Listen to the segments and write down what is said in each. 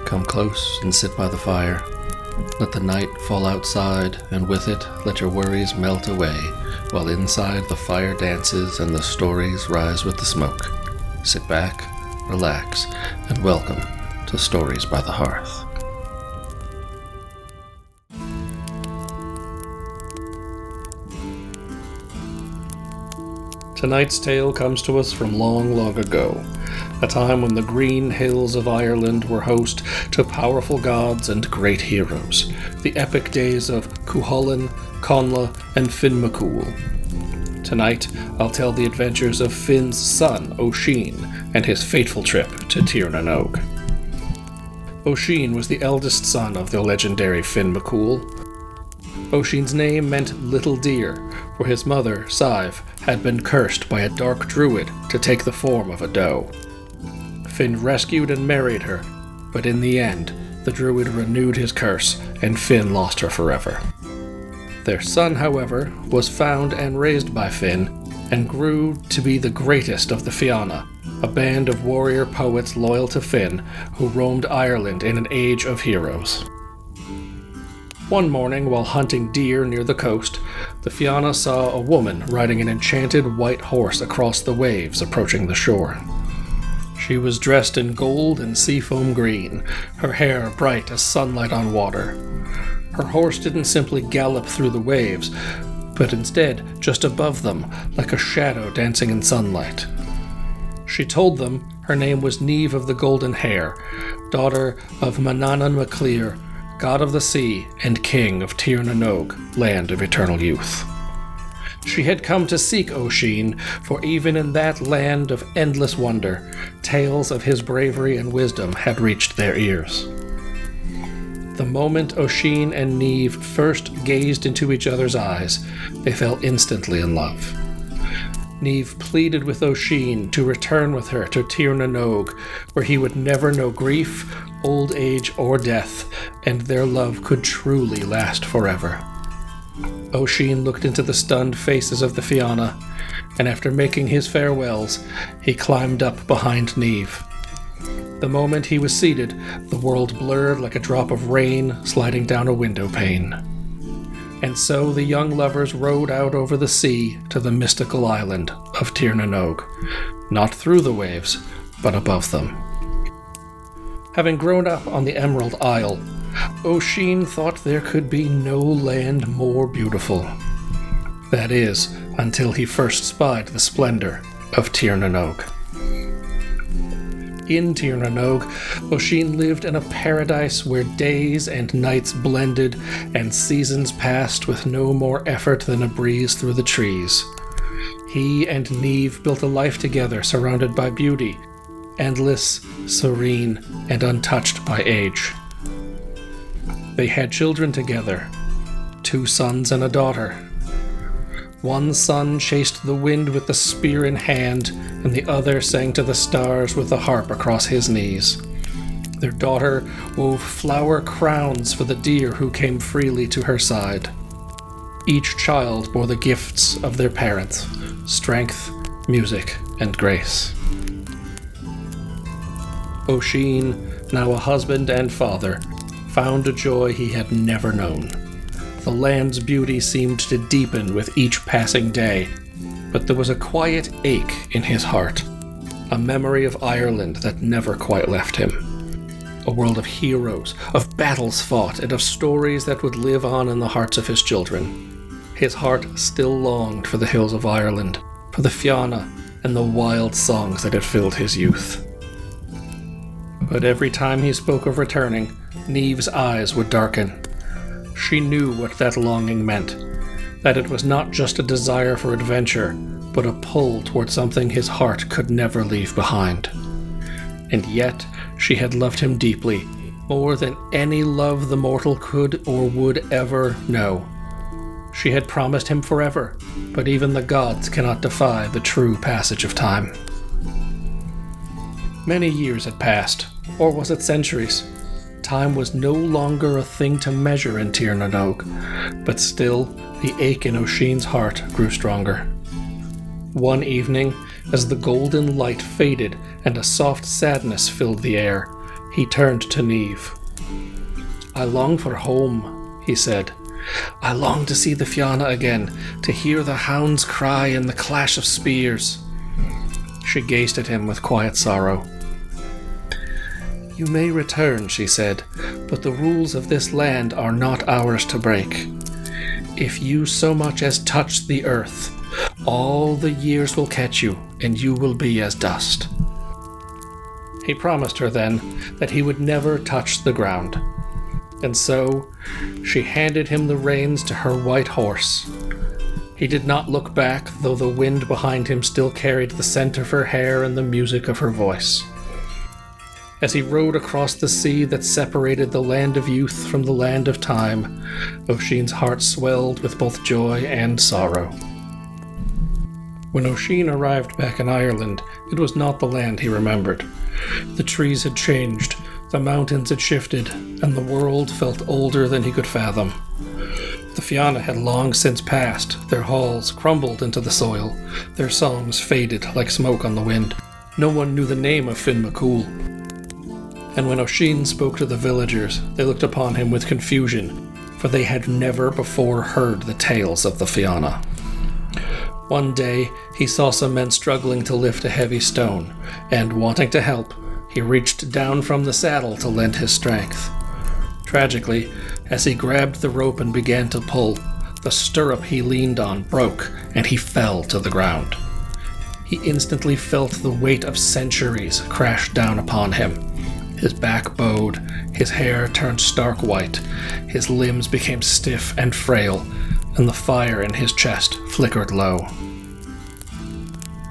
Come close and sit by the fire. Let the night fall outside, and with it let your worries melt away, while inside the fire dances and the stories rise with the smoke. Sit back, relax, and welcome to Stories by the Hearth. Tonight's tale comes to us from long, long ago, a time when the green hills of Ireland were host to powerful gods and great heroes, the epic days of Cumhaill, Cumhaill, and Fionn. Tonight, I'll tell the adventures of Finn's son, Oisín, and his fateful trip to Tír na nÓg. Oisín was the eldest son of the legendary Fionn. Oisín's name meant Little Deer, for his mother, Niamh, had been cursed by a dark druid to take the form of a doe. Fionn rescued and married her, but in the end, the druid renewed his curse, and Fionn lost her forever. Their son, however, was found and raised by Fionn, and grew to be the greatest of the Fianna, a band of warrior poets loyal to Fionn, who roamed Ireland in an age of heroes. One morning, while hunting deer near the coast, the Fianna saw a woman riding an enchanted white horse across the waves approaching the shore. She was dressed in gold and seafoam green, her hair bright as sunlight on water. Her horse didn't simply gallop through the waves, but instead just above them, like a shadow dancing in sunlight. She told them her name was Niamh of the Golden Hair, daughter of Manannan MacLear, god of the sea and king of Tír na nÓg, land of eternal youth. She had come to seek Oisín, for even in that land of endless wonder, tales of his bravery and wisdom had reached their ears. The moment Oisín and Niamh first gazed into each other's eyes, they fell instantly in love. Niamh pleaded with Oisín to return with her to Tír na nÓg, where he would never know grief, old age, or death, and their love could truly last forever. Oisín looked into the stunned faces of the Fianna, and after making his farewells, he climbed up behind Niamh. The moment he was seated, the world blurred like a drop of rain sliding down a window pane. And so the young lovers rowed out over the sea to the mystical island of Tír na nÓg, not through the waves, but above them. Having grown up on the Emerald Isle, Oisín thought there could be no land more beautiful. That is, until he first spied the splendor of Tír na nÓg. In Tír na nÓg, Oisín lived in a paradise where days and nights blended and seasons passed with no more effort than a breeze through the trees. He and Niamh built a life together surrounded by beauty, endless, serene, and untouched by age. They had children together, 2 sons and a daughter. One son chased the wind with the spear in hand, and the other sang to the stars with the harp across his knees. Their daughter wove flower crowns for the deer who came freely to her side. Each child bore the gifts of their parents, strength, music, and grace. Oisín, now a husband and father, found a joy he had never known. The land's beauty seemed to deepen with each passing day, but there was a quiet ache in his heart, a memory of Ireland that never quite left him. A world of heroes, of battles fought, and of stories that would live on in the hearts of his children. His heart still longed for the hills of Ireland, for the Fianna, and the wild songs that had filled his youth. But every time he spoke of returning, Niamh's eyes would darken. She knew what that longing meant, that it was not just a desire for adventure, but a pull toward something his heart could never leave behind. And yet, she had loved him deeply, more than any love the mortal could or would ever know. She had promised him forever, but even the gods cannot defy the true passage of time. Many years had passed, or was it centuries? Time was no longer a thing to measure in Tír na nÓg, but still the ache in Oisín's heart grew stronger. One evening, as the golden light faded and a soft sadness filled the air, He turned to Niamh. "I long for home," he said. "I long to see the Fianna again, to hear the hounds cry and the clash of spears." She gazed at him with quiet sorrow. "You may return," she said, "but the rules of this land are not ours to break. If you so much as touch the earth, all the years will catch you, and you will be as dust." He promised her then that he would never touch the ground. And so she handed him the reins to her white horse. He did not look back, though the wind behind him still carried the scent of her hair and the music of her voice. As he rode across the sea that separated the land of youth from the land of time, Oisín's heart swelled with both joy and sorrow. When Oisín arrived back in Ireland, it was not the land he remembered. The trees had changed, the mountains had shifted, and the world felt older than he could fathom. The Fianna had long since passed, their halls crumbled into the soil, their songs faded like smoke on the wind. No one knew the name of Fionn And when Oisín spoke to the villagers, they looked upon him with confusion, for they had never before heard the tales of the Fianna. One day, he saw some men struggling to lift a heavy stone, and, wanting to help, he reached down from the saddle to lend his strength. Tragically, as he grabbed the rope and began to pull, the stirrup he leaned on broke, and he fell to the ground. He instantly felt the weight of centuries crash down upon him. His back bowed, his hair turned stark white, his limbs became stiff and frail, and the fire in his chest flickered low.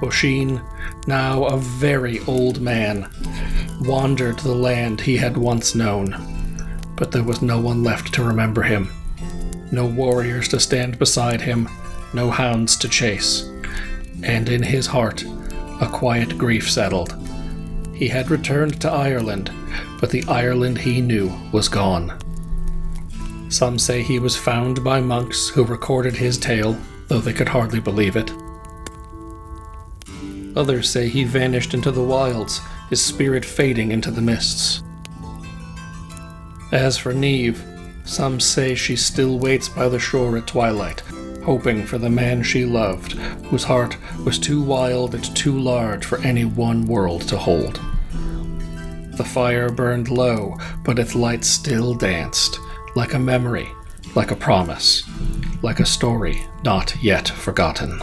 Oisín, now a very old man, wandered the land he had once known, but there was no one left to remember him. No warriors to stand beside him, no hounds to chase, and in his heart a quiet grief settled. He had returned to Ireland, but the Ireland he knew was gone. Some say he was found by monks who recorded his tale, though they could hardly believe it. Others say he vanished into the wilds, his spirit fading into the mists. As for Niamh, some say she still waits by the shore at twilight, hoping for the man she loved, whose heart was too wild and too large for any one world to hold. The fire burned low, but its light still danced, like a memory, like a promise, like a story not yet forgotten.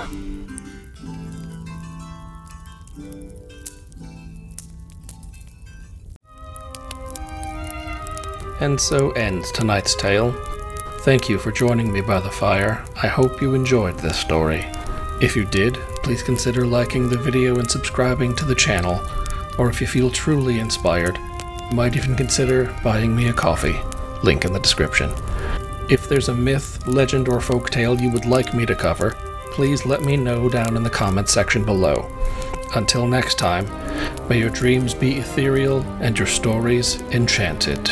And so ends tonight's tale. Thank you for joining me by the fire. I hope you enjoyed this story. If you did, please consider liking the video and subscribing to the channel, or if you feel truly inspired, you might even consider buying me a coffee. Link in the description. If there's a myth, legend, or folktale you would like me to cover, please let me know down in the comments section below. Until next time, may your dreams be ethereal and your stories enchanted.